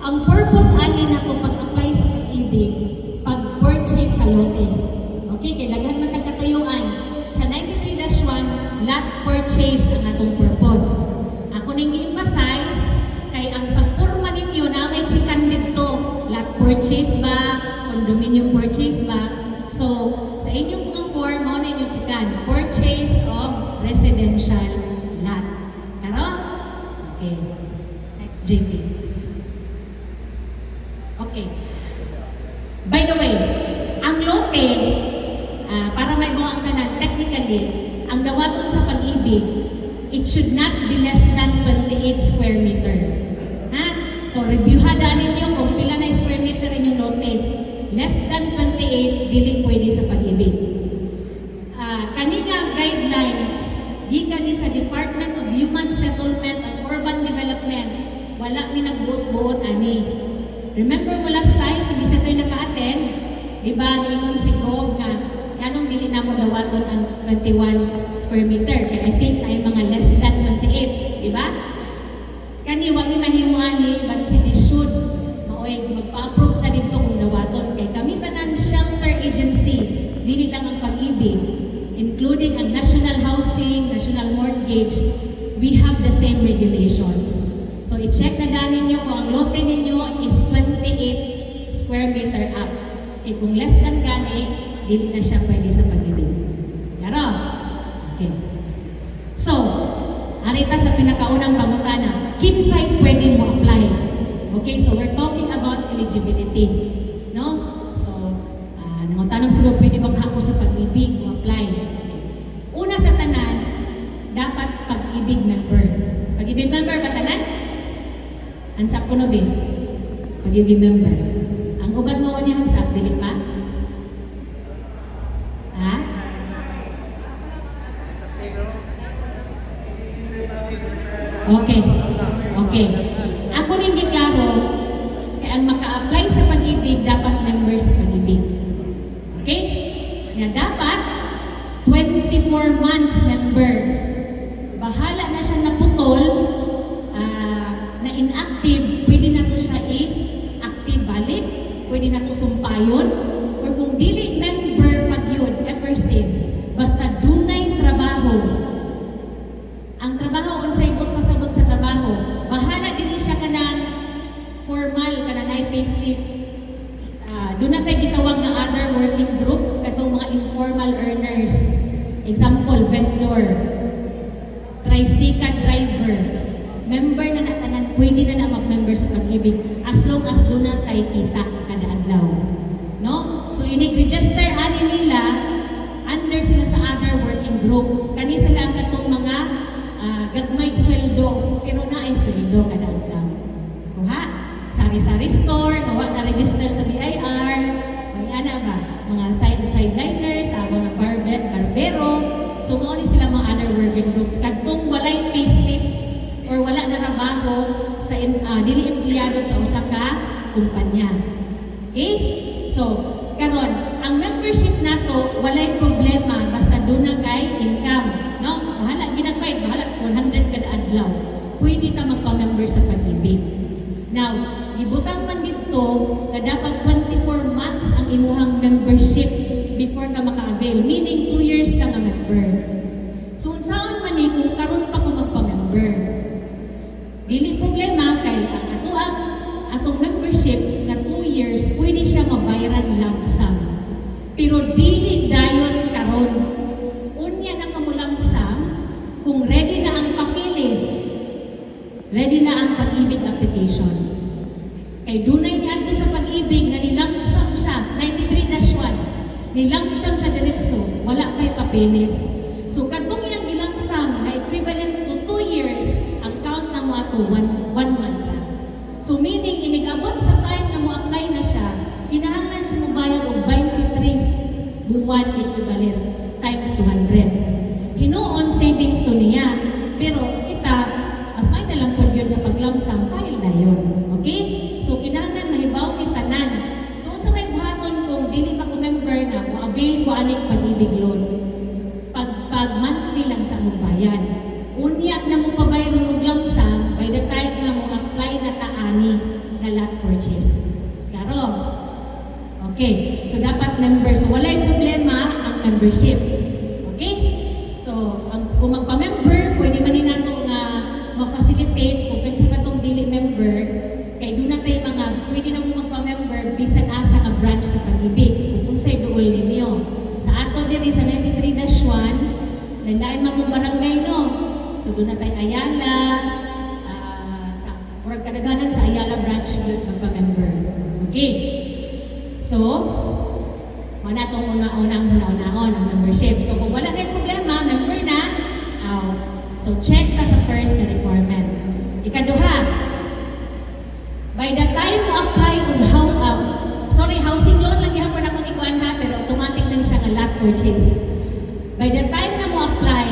ang purpose ani na to pag-apply sa pag-ibig, pag-purchase sa lote. Okay, kaya daghan man tagkatuyuan. Sa 93-1, lot purchase ang atong purpose. Ako ning gi-emphasize kay ang sa forma ninyo na may chikan dito, lot purchase ba, condominium purchase ba. So, sa inyong mga form, mao na inyong chikan, purchase of residential lot. Pero, okay. Next, JP. Okay. By the way, ang lote, para may buwang tanan, technically, ang dawaton sa pag-ibig, it should not be less than 28 square meter. Ha? So, reviewhada ninyo kung pila na square meter inyong lote. Less than 28, dili pwede sa pag-ibig. Kanina guidelines, gikan ni sa Department of Human Settlement and Urban Development, wala mi nagbuot-buot ani. Remember mo last time, hindi sa ito'y naka-attend, di ba, niingon si Gob na yanong dili na mo dawaton ang 21 square meter. Kaya I think na mga less than 28, di ba? Kani, wag mi mahimuan ni, but si should, maoy, magpa-approve ta dito kung dawaton. Kaya kami tanan shelter agency, dili lang ang pag-ibig, including ang National Housing, National Mortgage, we have the same regulations. So, i-check na daan ninyo kung ang lote ninyo is 28 square meter up. Okay, kung less than gani, dili na siya pwede sa pag-ibig. Yaro? Okay. So, arita sa pinakaunang pangutana, kinsay pwede mo apply? Okay, so we're talking about eligibility. No? So, nangutanong siguro pwede bang hako sa pag-ibig mo apply? Okay. Una sa tanan, dapat pag-ibig member. Pag-ibig member ba tanan? Hansak ko no bin? Pag-ibig member. Ang uban mo ni hansak, dili pa? Ha? Okay. Okay. Ako rin giklaro, kaya ang maka-apply sa pag-ibig, dapat member sa pag-ibig. Okay? Kaya dapat 24 months member. Bahala na siya naputol, na inactive, pwede na to siya i-active balik, pwede na to sumpayon, or kung dili member pag yun, ever since, basta dunay trabaho. Ang trabaho, kung sa ibot pasabot sa trabaho, bahala din siya ka ng formal, ka na payslip. Doon na tayo gitawag ng other working group, katong mga informal earners. Example, vendor, tricycle driver, member na natanan, pwede na mag-member sa pag-ibig as long as doon na tayo kita kada adlaw. No? So, inig-register ani nila, under sila sa other working group. Kani sila ang katong mga gagmay sweldo, pero na ay sweldo kada adlaw. Kuha? Sari-sari store, gawa na register sa BIR, mga ana ba? Mga sideliners, mga barbero. So, mao ni sila mga other working group. Kadtong walay payslip or wala na trabaho sa dili empleyado sa usa ka kumpanya. Okay? So, karon, ang membership nato walay problema basta doon na kay income, no? Bahala ginagbayad, bahala 100 kada adlaw. Pwede ta magpa-member sa pag-ibig. Now, gibutang man dito na dapat 24 months ang imuhang membership before ka maka-avail, meaning 2 years ka nga member. So, unsaon man ni kung karon pa ko magpa-member? Dili problema kay ang atong membership na 2 years, pwede siya mabayaran lump sum. Pero dili dayon karon. Unya na kamo lump sum kung ready na ang papilis, ready na ang pag-ibig application. Kay dunay ni adto sa pag-ibig nga nilamp sum siya, 93-1. Nilamp sum siya diretso, wala pa'y papilis. So katong iyang nilamp sum na equivalent to 2 years, ang count na mo ato 1 month lang. So meaning, inigabot sa time na mo apply na siya, kinahanglan siya mo bayad og 23 buwan equivalent times 200. Hinuon savings to niya, pero kita, as may na lang po yun na paglamsang file na yun. Okay? So kinahanglan mahibaw ni tanan. So unsa may buhaton kung dili pa ko member na, mo avail ko aning pag-ibig loan. Pag monthly lang sa mong bayan. Unya na mo pabayron og lamsam by the time nga mo apply na taani na lot lot purchase. Klaro? Okay. So, dapat members. So, walay problema ang membership. Okay? So, kung magpa-member, pwede man nato nga ma-facilitate kung kansa pa itong dili member, kaya doon na tayo mga, pwede na mo magpa-member bisan asa ka branch sa Pag-ibig. Kung sa'y dool ninyo. Sa ato din, sa 93-1, lain man mong barangay, no? So, doon na tayo Ayala, sa Murag Kadaghanan sa Ayala branch yun magpa-member. Okay? So, wala itong una-unang ang membership. So, kung wala na problema, member na, so check ka sa first na requirement. Ikaduha, by the time mo apply on housing loan lang gihapon akong ikuan ha, pero automatic na siya nga lot purchase. By the time na mo apply,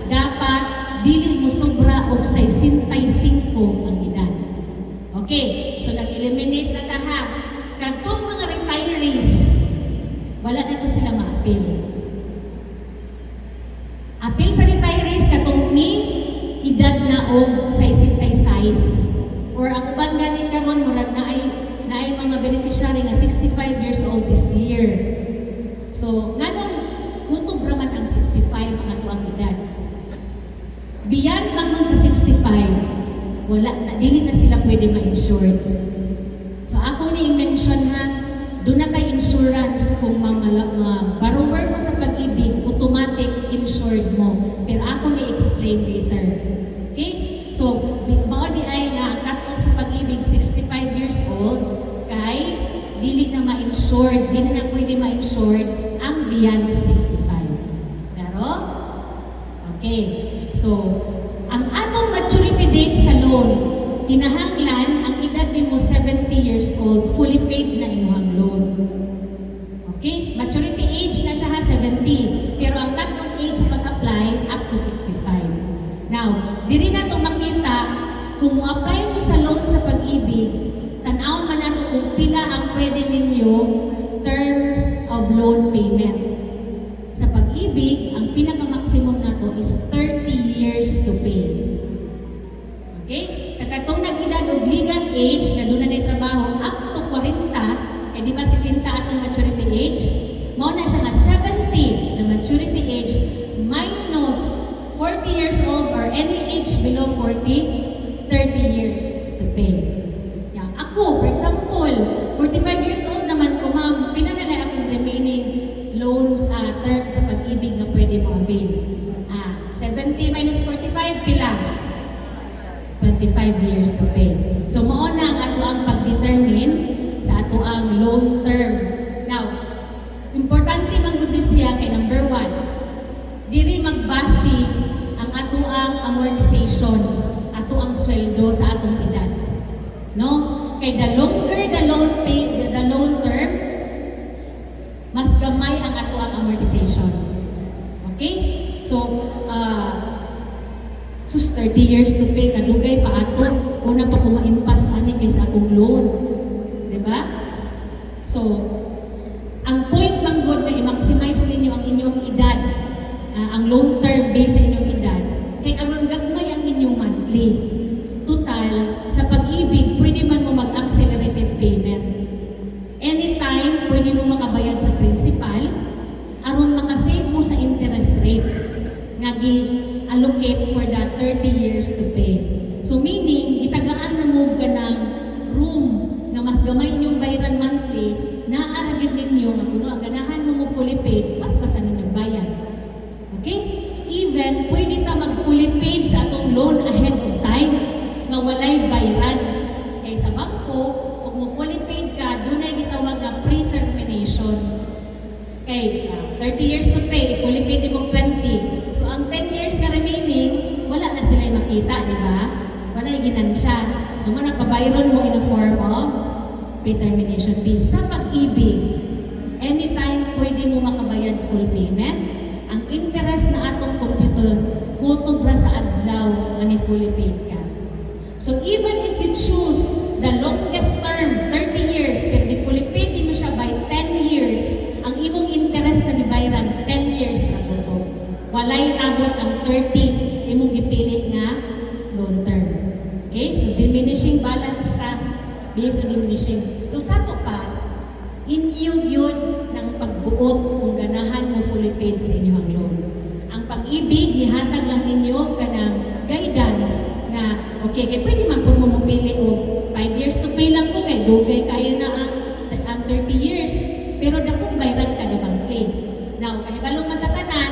dapat dili mo sobra og 65 ang edad. Okay, so nag-eliminate na ta ha. Kadtong mga retirees, wala na ito sila ma-appeal. Appeal sa retirees katong ni edad na og 66 or ang uban gani karon murag na ay mga beneficiary na 65 years old this year. So nganong kutob ra man ang 65 ang ato ang edad. Beyond man sa 65, wala na dili na sila pwede ma-insured. So ako ni i-mention ha, doon na tayo insurance kung mga borrower mo sa Pag-ibig, automatic insured mo. Pero ako ni-explain later. Okay? So, mga di ay nga, cut-off sa Pag-ibig, 65 years old, kay dili na ma-insured, dili na pwede ma-insured ang beyond 65. Claro? Okay. So, ang atong maturity date sa loan, kinahanglan ang edad ni mo 70 years old, fully paid na inyong loan. Okay? Maturity age na siya ha, 70. Pero ang cut-off age sa pag-apply, up to 65. Now, diri na itong makita, kung mo-apply mo sa loan sa Pag-ibig, tanawon man nato kung pila ang pwede ninyo terms of loan payment. Sa Pag-ibig, ang pinaka-maximum nato is 30 years to pay. Okay? Sa katong nag-edad o legal age, na doon na trabaho up to 40, eh di ba 70 atong maturity age? Mao na siya nga 70 na maturity age minus 40 years old or any age below 40, 30 years to pay. Yan. Ako, for example, 45 years old naman ko, ma'am, pila na akong remaining loan term sa Pag-ibig na pwede mo avail. 70 minus 45, pila? 25 years to pay. So, mao na ang ato ang pag-determine sa ato ang loan term. Now, importante man gud siya kay number 1, diri magbase ang ato ang amortization, ato ang sweldo sa atong edad. No? Kay the longer the loan term, mas gamay ang ato ang amortization. Okay? So, 30 years to pay, kadugay pa ato. Una pa kumaimpas ani kaysa akong loan. Diba? So, ang point man good na i-maximize ninyo ang inyong edad, ang loan term based sa inyong edad, kay aron gagmay ang inyong monthly. Total, sa Pag-ibig, pwede man mo mag-accelerated payment. Anytime, pwede mo makabayad sa principal, aron makasave mo sa interest rate nga allocate for that 30 years to pay. So meaning, itagaan na mo ganang room na mas gamay inyong bayaran monthly, naaaragid ninyo nga kuno ang ganahan mo fully paid, paspasan ninyong bayan. Okay? Even, pwede ta mag-fully paid sa atong loan ahead of time nga walay bayaran. Kaya sa bangko, kung mo fully paid ka, doon ay gitawag na pre-termination. Okay, 30 years to pay, fully paid mo 20. So, ang 10 years na remaining, wala na sila makita, di ba? Wala yung ginansya. So, nagpabayron mo in a form of pre-termination fee. Sa Pag-ibig, anytime pwede mo makabayad full payment, ang interest na atong computer, kutob ra sa adlaw na ni fully paid ka. So, even if you choose the longest term, 30 years, pero di fully paid mo siya by 10 years, ang imong interest na dibayran 10 years na kutob. Walay labot ang 30 imong gipili nga loan term. Okay? So, diminishing balance ta based on diminishing. So sa to pa, inyo yun ng pagbuot kung ganahan mo fully paid sa inyong loan. Ang pag-ibig, nihatag lang ninyo kanang guidance na, okay, kaya pwede man po mo mapili o 5 years to pay lang ko kay dugay kayo na ang 30 years. Pero dakong bayran ka na monthly. Now, kahibalong matatanan,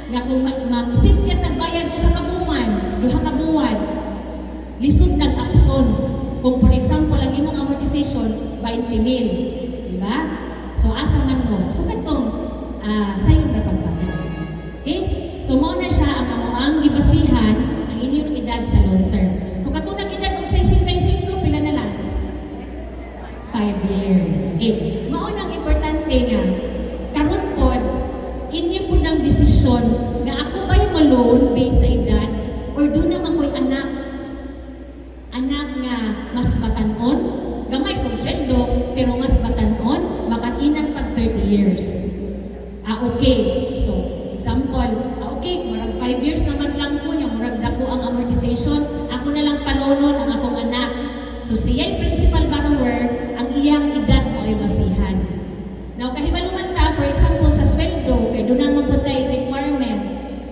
nga kung mag-sip ka nagbayad mo sa kabuuan, 2 kabuuan, lisod nag-apson. Kung for example, ang imong amortization, 20 mil. Diba? So, asa man mo. So, katong, sa'yo na pagbayad. Okay? So, mo na siya ang gibasihan ang inyong edad sa long term. So, katong nag-edad og 65, pila na lang? 5 years. Okay. Maunang importante nga, karon po, inyo po ng desisyon nga ako ba'y ma-loan based sa edad or doon naman ko'y anak nga mas batanon, gamay kong sweldo, pero mas batanon, makatinan pag 30 years. Okay. So, example, okay, murag 5 years naman lang po niya, murag dako ang amortization, ako na lang palonon ang akong anak. So, siya'y principal borrower, ang iyang edad mo ay basihan. Now, kahibaluman ta, for example, sa sweldo, kaya doon naman po tayo requirement.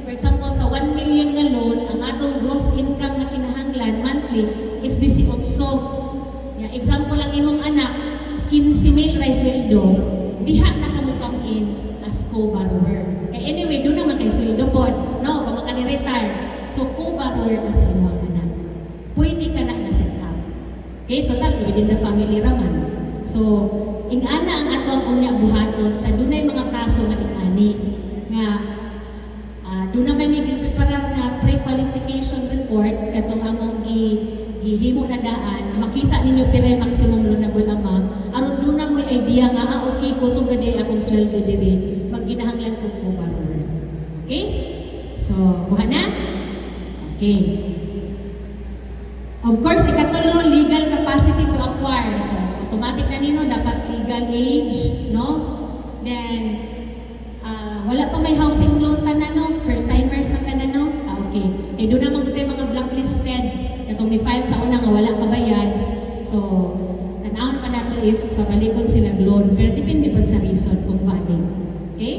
For example, sa 1 million nga loan, ang atong gross income na kinahanglan monthly is 18. Yeah, example lang imong anak, 15 mil ray sweldo, diha na ka mo come in as co-borrower. Kaya anyway, doon naman kay sweldo po, no, kung maka-retire. So, co-borrower ka sa imong anak. Pwede ka na na-set up. Okay, total, within the family raman. So, ingana ang atong unya buhaton sa dunay mga kaso nga ingani nga doon naman may ginpreparar nga pre-qualification report katong among gihimo na daan, makita ninyo pira maximum loanable amount aron doon na mo idea nga okay ko tong gadi akong sweldo diri magginahanglan ko ko borrower. Okay? So, buha na? Okay. Of course, ikatulo, legal capacity to acquire. So, automatic na nino, dapat legal age, no? Then, wala pa may housing loan tanan, no? First timers na tanan, no? Okay. Eh, doon naman tayo mga blacklisted. Itong ni-file sa una nga wala pa bayad. So, tanawon pa nato if pabalikon sila loan. Pero depende pa sa reason kung valid. Okay?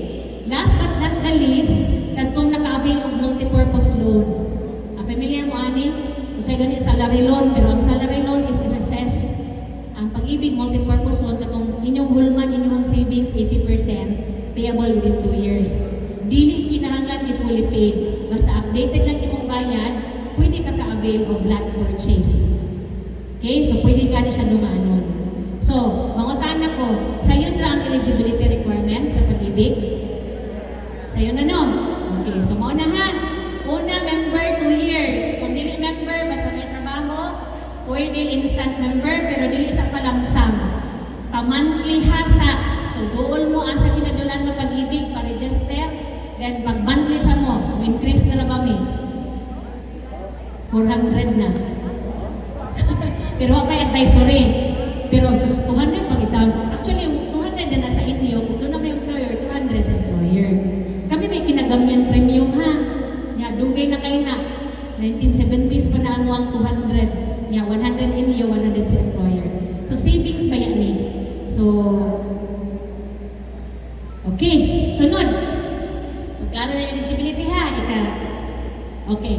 Last but not the least, katong naka-avail of multipurpose loan. Familiar mo, ani? Usay gani salary loan, pero ang salary loan is SSS. Ang pag-ibig multipurpose loan, katong inyong hulman, inyong savings, 80%, payable within 2 years. Dili kinahanglan i-fully paid. Basta updated lang imong bayad, pwede ka ka-avail of block purchase. Okay? So, pwede ka siya dumanon. So, mangutan ako, sayo na ang eligibility requirement sa pag-ibig? Sayo na no? Okay, so mauna ha. Una, member, 2 years. Kung dili member, basta may trabaho, pwede instant member, pero dili sa palamsam. Pa-monthly hasa. So, dool mo asa kinadulan ng pag-ibig, pa-register. Then, pag-monthly sa mo, increase na ba mi? 400 na. Pero pa advisory. Pero, sus, 200 pag itaon. Actually, 200 na nasa inyo. Kung doon na may employer, 200 sa employer. Kami may kinagamyan premium ha. Ya, dugay na kayo na. 1970s pa na ano ang 200. Ya, 100 in iyo, 100 sa employer. So, savings ba yan eh? So, okay. Sunod. So, klaro na eligibility ha. Okay.